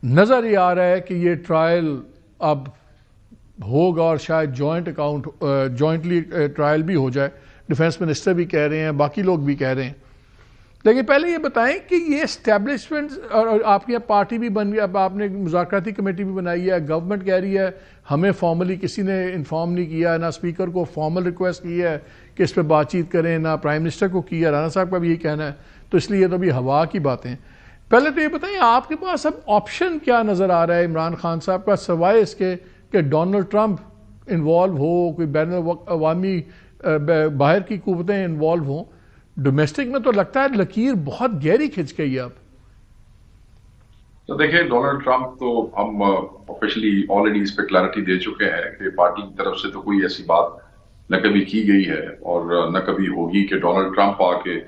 نظر یہ آ رہا ہے کہ یہ ٹرائل اب ہوگا اور شاید جوائنٹلی ٹرائل بھی ہو جائے. ڈیفنس منسٹر بھی کہہ رہے ہیں, باقی لوگ بھی کہہ رہے ہیں. لیکن پہلے یہ بتائیں کہ یہ اسٹیبلشمنٹ اور آپ کی پارٹی بھی بن گئی, اب آپ نے مذاکراتی کمیٹی بھی بنائی ہے, گورنمنٹ کہہ رہی ہے ہمیں فارملی کسی نے انفارم نہیں کیا, نہ اسپیکر کو فارمل ریکویسٹ کی ہے کہ اس پہ بات چیت کریں, نہ پرائم منسٹر کو کیا, رانا صاحب کا بھی یہی کہنا ہے. تو اس لیے یہ تو بھی ہوا کی باتیں. پہلے تو یہ بتائیں آپ کے پاس اب آپشن کیا نظر آ رہا ہے عمران خان صاحب کا, سوائے اس کے کہ ڈونلڈ ٹرمپ انوالو ہو, کوئی بین الاقوامی باہر کی قوتیں انوالو ہوں. ڈومیسٹک میں تو لگتا ہے لکیر بہت گہری کھنچ گئی اب. تو دیکھیں ڈونلڈ ٹرمپ تو ہم آفیشلی آلریڈی اس پہ کلیئرٹی دے چکے ہیں کہ پارٹی کی طرف سے تو کوئی ایسی بات نہ کبھی کی گئی ہے اور نہ کبھی ہوگی کہ ڈونلڈ ٹرمپ آ کے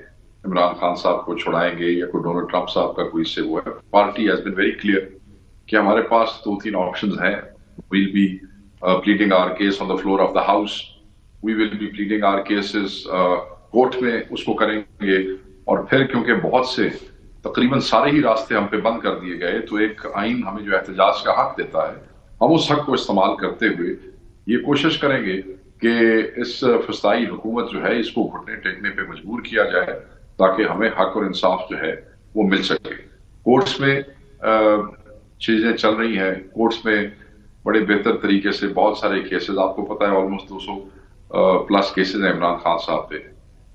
عمران خان صاحب کو چھڑائیں گے یا کوئی ڈونلڈ ٹرمپ صاحب کا کوئی سے وہ ہے. Party has been very clear کہ ہمارے پاس 2-3 آپشنز ہیں. We'll be pleading our case on the floor of the house. We will be pleading our cases court میں اس کو کریں گے, اور پھر کیونکہ بہت سے تقریباً سارے ہی راستے ہم پہ بند کر دیے گئے, تو ایک آئین ہمیں جو احتجاج کا حق دیتا ہے, ہم اس حق کو استعمال کرتے ہوئے یہ کوشش کریں گے کہ اس فسطائی حکومت جو ہے اس کو گھٹنے ٹیکنے پہ مجبور کیا جائے تاکہ ہمیں حق اور انصاف جو ہے وہ مل سکے. کورٹس میں چیزیں چل رہی ہیں, کورٹس میں بڑے بہتر طریقے سے بہت سارے کیسز, آپ کو پتہ ہے آلموسٹ 200 پلس کیسز ہیں عمران خان صاحب پہ.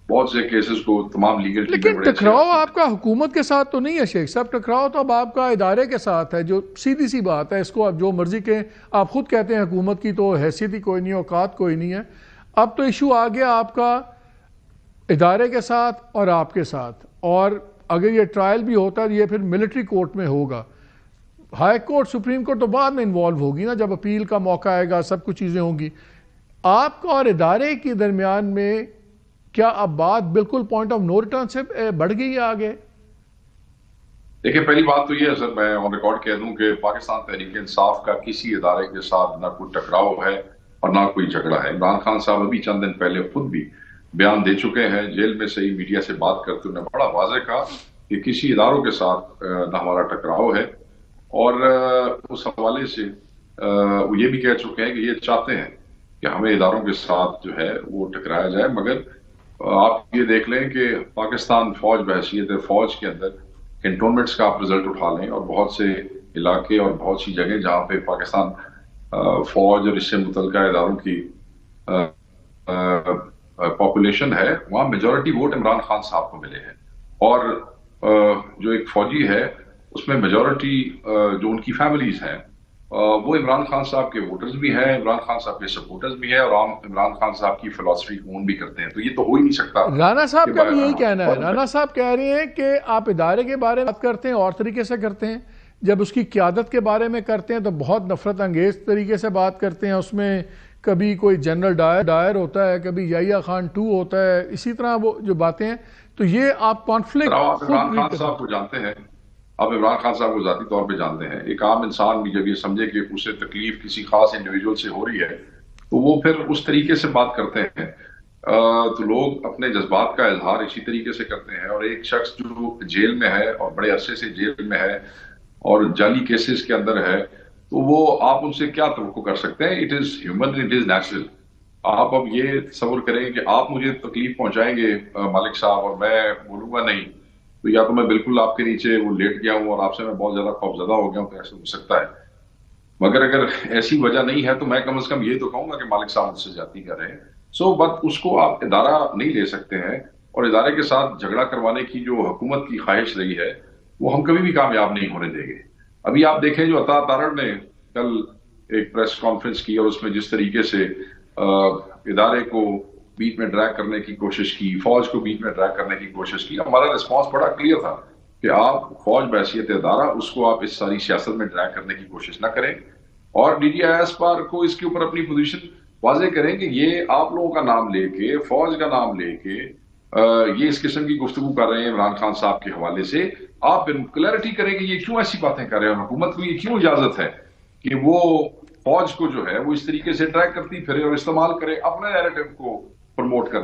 بہت سے کیسز کو تمام لیگل لیکن ٹکراؤ آپ کا حکومت کے ساتھ تو نہیں ہے شیخ صاحب, ٹکراؤ تو اب آپ کا ادارے کے ساتھ ہے, جو سیدھی سی بات ہے. اس کو آپ جو مرضی کہ آپ خود کہتے ہیں حکومت کی تو حیثیت ہی کوئی نہیں, اوقات کوئی نہیں ہے. اب تو ایشو آ گیا آپ کا ادارے کے ساتھ اور آپ کے ساتھ, اور اگر یہ ٹرائل بھی ہوتا ہے یہ پھر ملٹری کورٹ میں ہوگا. ہائی کورٹ سپریم کورٹ تو بعد میں انوالو ہوگی نا, جب اپیل کا موقع آئے گا, سب کچھ چیزیں ہوں گی. آپ کا اور ادارے کے درمیان میں کیا اب بات بالکل پوائنٹ آف نو ریٹرن سے بڑھ گئی ہے آگے؟ دیکھیں پہلی بات تو یہ ہے سر, میں آن ریکارڈ کہہ دوں کہ پاکستان تحریک انصاف کا کسی ادارے کے ساتھ نہ کوئی ٹکراؤ ہے اور نہ کوئی جھگڑا ہے. عمران خان صاحب ابھی چند دن پہلے خود بھی بیان دے چکے ہیں, جیل میں سے ہی میڈیا سے بات کرتے انہوں نے بڑا واضح کہا کہ کسی اداروں کے ساتھ نہ ہمارا ٹکراؤ ہے, اور اس حوالے سے وہ یہ بھی کہہ چکے ہیں کہ یہ چاہتے ہیں کہ ہمیں اداروں کے ساتھ جو ہے وہ ٹکرایا جائے. مگر آپ یہ دیکھ لیں کہ پاکستان فوج بحیثیت فوج کے اندر کنٹونمنٹس کا آپ رزلٹ اٹھا لیں, اور بہت سے علاقے اور بہت سی جگہ جہاں پہ پاکستان فوج اور اس سے متعلقہ اداروں کی پاپولیشن ہے, وہاں میجورٹی ووٹ عمران خان صاحب کو ملے ہیں. اور جو ایک فوجی ہے اس میں میجورٹی جو ان کی فیملیز ہیں وہ عمران خان صاحب کے ووٹرز بھی ہیں, عمران خان صاحب کے سپورٹرز بھی ہیں, اور عام عمران خان صاحب کی فلسفی کو اون بھی کرتے ہیں. تو یہ تو ہو ہی نہیں سکتا. رانا صاحب کا بھی یہی کہنا ہے, رانا صاحب کہہ رہے ہیں کہ آپ ادارے کے بارے میں بات کرتے ہیں اور طریقے سے کرتے ہیں, جب اس کی قیادت کے بارے میں کرتے ہیں تو بہت نفرت انگیز طریقے سے بات کرتے ہیں. اس میں کبھی کوئی جنرل ڈائر ہوتا ہے, کبھی یحییٰ خان 2 ہوتا ہے, اسی طرح وہ جو باتیں ہیں. تو یہ آپ کانفلکٹ عمران خان صاحب کو جانتے ہیں, آپ عمران خان صاحب کو ذاتی طور پہ جانتے ہیں. ایک عام انسان بھی جب یہ سمجھے کہ اسے تکلیف کسی خاص انڈیویجول سے ہو رہی ہے تو وہ پھر اس طریقے سے بات کرتے ہیں. تو لوگ اپنے جذبات کا اظہار اسی طریقے سے کرتے ہیں. اور ایک شخص جو جیل میں ہے اور بڑے عرصے سے جیل میں ہے اور جعلی کیسز کے اندر ہے, تو وہ آپ ان سے کیا توقع کر سکتے ہیں؟ It is human, it is natural. آپ اب یہ تصور کریں کہ آپ مجھے تکلیف پہنچائیں گے مالک صاحب اور میں بولوں گا نہیں, تو یا تو میں بالکل آپ کے نیچے وہ لیٹ گیا ہوں اور آپ سے میں بہت زیادہ خوفزدہ ہو گیا ہوں, تو ایسا ہو سکتا ہے. مگر اگر ایسی وجہ نہیں ہے تو میں کم از کم یہ تو کہوں گا کہ مالک صاحب مجھ سے زیادتی کر رہے ہیں. بٹ اس کو آپ ادارہ نہیں لے سکتے ہیں, اور ادارے کے ساتھ جھگڑا کروانے کی جو حکومت کی خواہش رہی ہے وہ ہم کبھی بھی کامیاب نہیں ہونے دیں گے. ابھی آپ دیکھیں جو عطا تارڑ نے کل ایک پریس کانفرنس کی اور اس میں جس طریقے سے ادارے کو بیچ میں ڈریگ کرنے کی کوشش کی, فوج کو بیچ میں ڈریگ کرنے کی کوشش کی, ہمارا رسپانس بڑا کلیئر تھا کہ آپ فوج بحیثیت ادارہ اس کو آپ اس ساری سیاست میں ڈریگ کرنے کی کوشش نہ کریں, اور ڈی جی آئی ایس پار کو اس کے اوپر اپنی پوزیشن واضح کریں کہ یہ آپ لوگوں کا نام لے کے, فوج کا نام لے کے یہ اس قسم کی گفتگو کر رہے ہیں عمران خان صاحب کے حوالے سے. آپ کلیئرٹی کریں کہ یہ کیوں ایسی باتیں کر رہے ہیں, حکومت کو یہ کیوں اجازت ہے کہ وہ فوج کو جو ہے وہ اس طریقے سے ٹریک کرتی پھرے اور استعمال کرے اپنے نیریٹو کو پروموٹ کرنے